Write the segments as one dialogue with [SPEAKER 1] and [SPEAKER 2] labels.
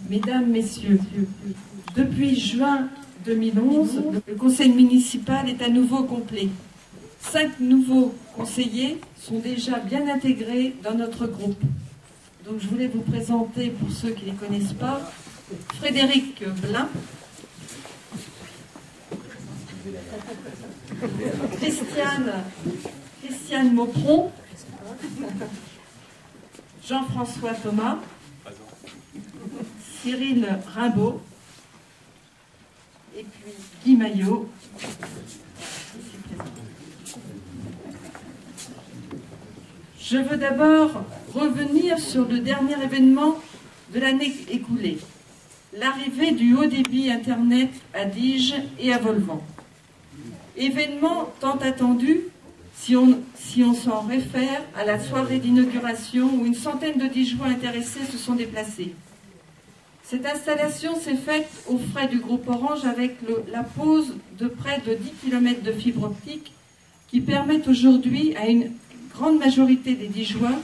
[SPEAKER 1] Mesdames, Messieurs, depuis juin 2011, le conseil municipal est à nouveau complet. 5 nouveaux conseillers sont déjà bien intégrés dans notre groupe. Donc je voulais vous présenter, pour ceux qui ne les connaissent pas, Frédéric Blin, Christiane Maupron, Jean-François Thomas, Cyril Rimbaud et puis Guy Maillot. Je veux d'abord revenir sur le dernier événement de l'année écoulée, l'arrivée du haut débit Internet à Diges et à Volvan. Événement tant attendu si on s'en réfère à la soirée d'inauguration où une centaine de Digeois intéressés se sont déplacés. Cette installation s'est faite aux frais du groupe Orange avec la pose de près de 10 km de fibre optique qui permettent aujourd'hui à une grande majorité des Digeois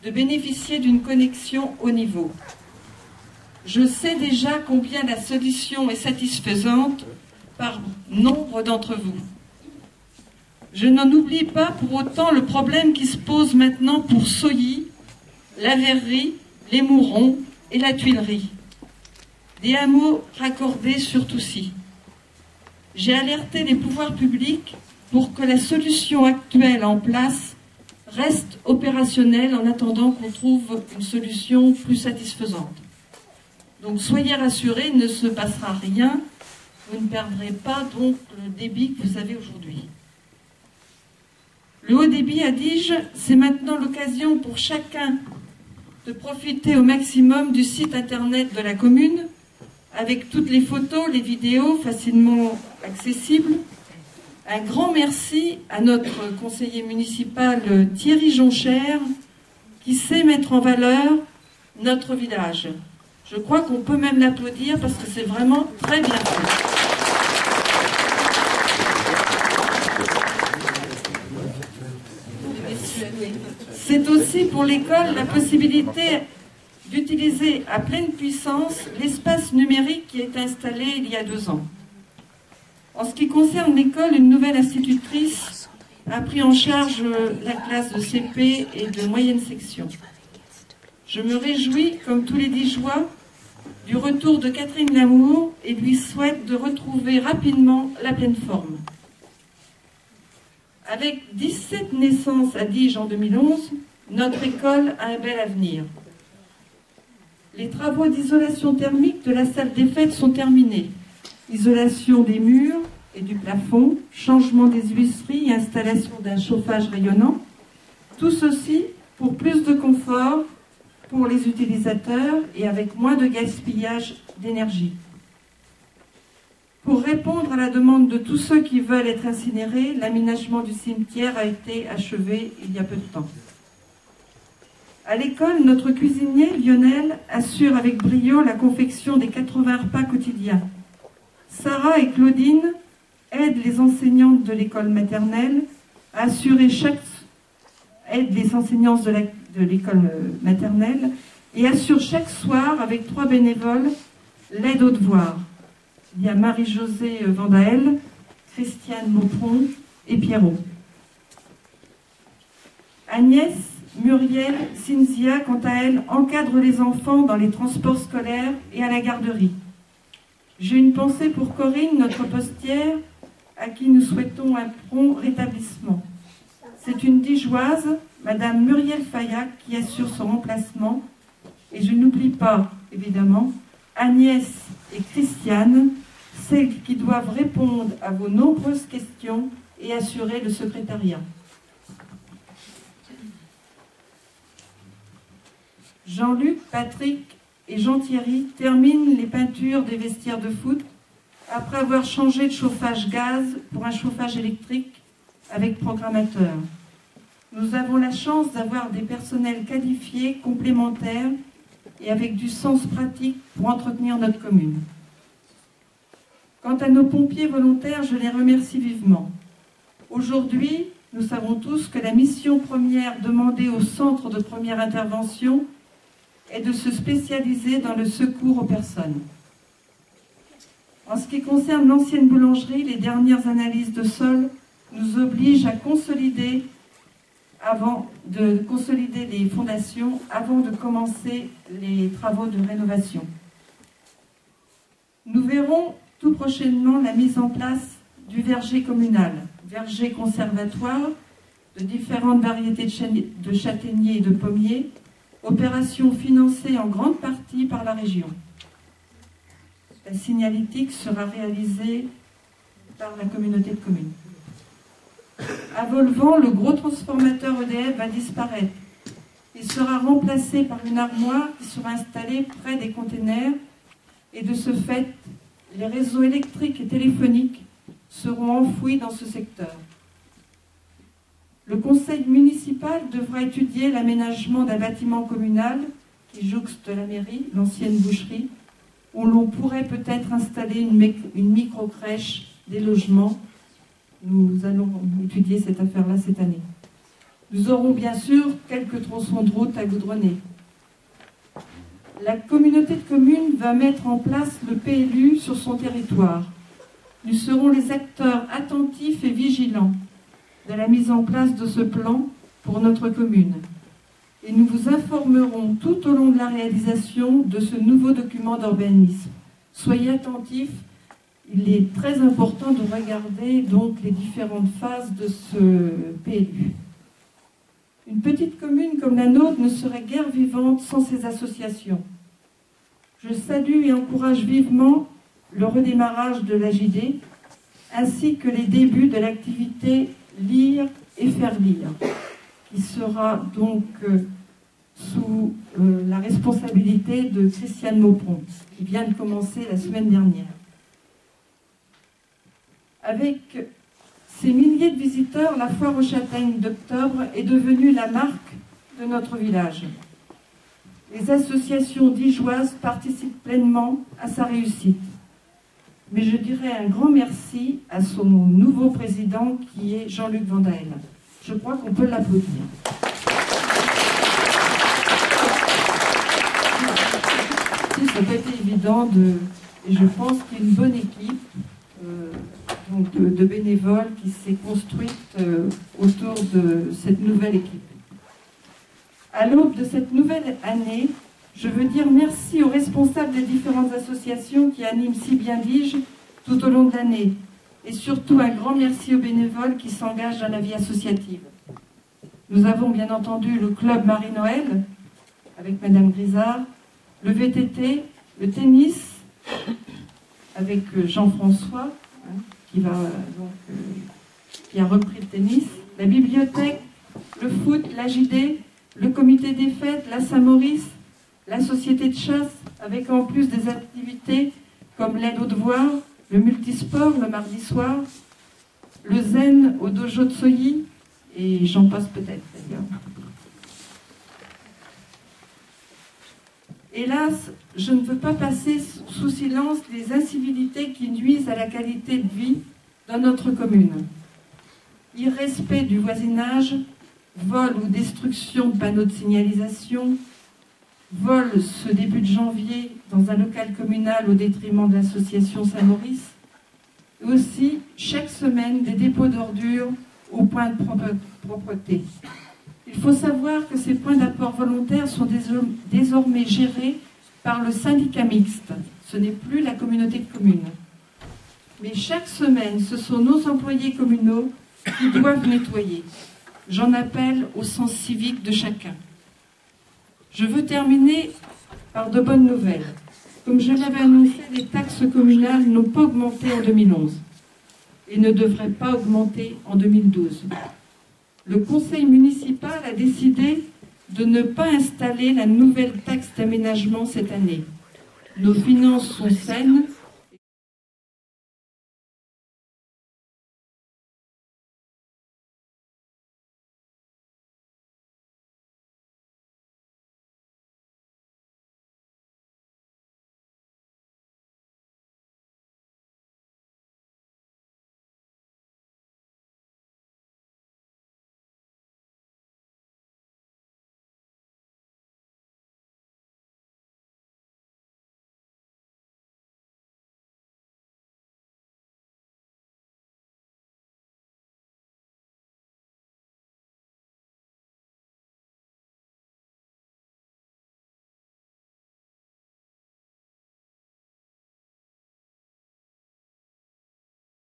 [SPEAKER 1] de bénéficier d'une connexion haut niveau. Je sais déjà combien la solution est satisfaisante par nombre d'entre vous. Je n'en oublie pas pour autant le problème qui se pose maintenant pour Sauilly, la Verrerie, les Mourons et la Tuilerie. Des hameaux raccordés sur Toussy. J'ai alerté les pouvoirs publics pour que la solution actuelle en place reste opérationnelle en attendant qu'on trouve une solution plus satisfaisante. Donc soyez rassurés, il ne se passera rien, vous ne perdrez pas donc le débit que vous avez aujourd'hui. Le haut débit à Diges, c'est maintenant l'occasion pour chacun de profiter au maximum du site internet de la commune, avec toutes les photos, les vidéos facilement accessibles. Un grand merci à notre conseiller municipal Thierry Jonchère qui sait mettre en valeur notre village. Je crois qu'on peut même l'applaudir parce que c'est vraiment très bien fait. C'est aussi pour l'école la possibilité d'utiliser à pleine puissance l'espace numérique qui est installé il y a 2 ans. En ce qui concerne l'école, une nouvelle institutrice a pris en charge la classe de CP et de moyenne section. Je me réjouis, comme tous les Digeois, du retour de Catherine Lamour et lui souhaite de retrouver rapidement la pleine forme. Avec 17 naissances à Diges en 2011, notre école a un bel avenir. Les travaux d'isolation thermique de la salle des fêtes sont terminés. Isolation des murs et du plafond, changement des huisseries et installation d'un chauffage rayonnant. Tout ceci pour plus de confort pour les utilisateurs et avec moins de gaspillage d'énergie. Pour répondre à la demande de tous ceux qui veulent être incinérés, l'aménagement du cimetière a été achevé il y a peu de temps. À l'école, notre cuisinier, Lionel, assure avec brio la confection des 80 repas quotidiens. Sarah et Claudine aident les enseignantes de l'école maternelle à assurer aident les enseignantes de l'école maternelle et assurent chaque soir avec 3 bénévoles l'aide aux devoirs. Il y a Marie-Josée Vandael, Christiane Maupron et Pierrot. Agnès, Muriel, Cynthia, quant à elle, encadrent les enfants dans les transports scolaires et à la garderie. J'ai une pensée pour Corinne, notre postière, à qui nous souhaitons un prompt rétablissement. C'est une Digeoise, Madame Muriel Fayat, qui assure son remplacement. Et je n'oublie pas, évidemment, Agnès et Christiane, celles qui doivent répondre à vos nombreuses questions et assurer le secrétariat. Jean-Luc, Patrick et Jean-Thierry terminent les peintures des vestiaires de foot après avoir changé de chauffage gaz pour un chauffage électrique avec programmateur. Nous avons la chance d'avoir des personnels qualifiés, complémentaires et avec du sens pratique pour entretenir notre commune. Quant à nos pompiers volontaires, je les remercie vivement. Aujourd'hui, nous savons tous que la mission première demandée au centre de première intervention est de se spécialiser dans le secours aux personnes. En ce qui concerne l'ancienne boulangerie, les dernières analyses de sol nous obligent à consolider les fondations avant de commencer les travaux de rénovation. Nous verrons tout prochainement la mise en place du verger communal, verger conservatoire de différentes variétés de châtaigniers et de pommiers, opération financée en grande partie par la région. La signalétique sera réalisée par la communauté de communes. À Volvan, le gros transformateur EDF va disparaître. Il sera remplacé par une armoire qui sera installée près des containers et de ce fait, les réseaux électriques et téléphoniques seront enfouis dans ce secteur. Le conseil municipal devra étudier l'aménagement d'un bâtiment communal qui jouxte la mairie, l'ancienne boucherie, où l'on pourrait peut-être installer une micro-crèche, des logements. Nous allons étudier cette affaire-là cette année. Nous aurons bien sûr quelques tronçons de route à goudronner. La communauté de communes va mettre en place le PLU sur son territoire. Nous serons les acteurs attentifs et vigilants de la mise en place de ce plan pour notre commune. Et nous vous informerons tout au long de la réalisation de ce nouveau document d'urbanisme. Soyez attentifs, il est très important de regarder donc les différentes phases de ce PLU. Une petite commune comme la nôtre ne serait guère vivante sans ces associations. Je salue et encourage vivement le redémarrage de l'AJD, ainsi que les débuts de l'activité Lire et faire lire, qui sera donc sous la responsabilité de Christiane Maupron, qui vient de commencer la semaine dernière. Avec ces milliers de visiteurs, la foire aux châtaignes d'octobre est devenue la marque de notre village. Les associations dijoises participent pleinement à sa réussite. Mais je dirais un grand merci à son nouveau président qui est Jean-Luc Vandael. Je crois qu'on peut l'applaudir. Ça n'a pas été évident et je pense qu'il y a une bonne équipe de bénévoles qui s'est construite autour de cette nouvelle équipe. À l'aube de cette nouvelle année, je veux dire merci aux responsables des différentes associations qui animent si bien Diges tout au long de l'année. Et surtout un grand merci aux bénévoles qui s'engagent dans la vie associative. Nous avons bien entendu le club Marie-Noël, avec Madame Grisard, le VTT, le tennis, avec Jean-François, qui a repris le tennis, la bibliothèque, le foot, l'AJD, le comité des fêtes, la Saint-Maurice, la société de chasse, avec en plus des activités comme l'aide aux devoirs, le multisport le mardi soir, le zen au dojo de Soyi, et j'en passe peut-être d'ailleurs. Hélas, je ne veux pas passer sous silence les incivilités qui nuisent à la qualité de vie dans notre commune. Irrespect du voisinage, vol ou destruction de panneaux de signalisation, vol ce début de janvier dans un local communal au détriment de l'association Saint-Maurice, et aussi chaque semaine des dépôts d'ordures au point de propreté. Il faut savoir que ces points d'apport volontaires sont désormais gérés par le syndicat mixte. Ce n'est plus la communauté de communes. Mais chaque semaine, ce sont nos employés communaux qui doivent nettoyer. J'en appelle au sens civique de chacun. Je veux terminer par de bonnes nouvelles. Comme je l'avais annoncé, les taxes communales n'ont pas augmenté en 2011 et ne devraient pas augmenter en 2012. Le conseil municipal a décidé de ne pas installer la nouvelle taxe d'aménagement cette année. Nos finances sont saines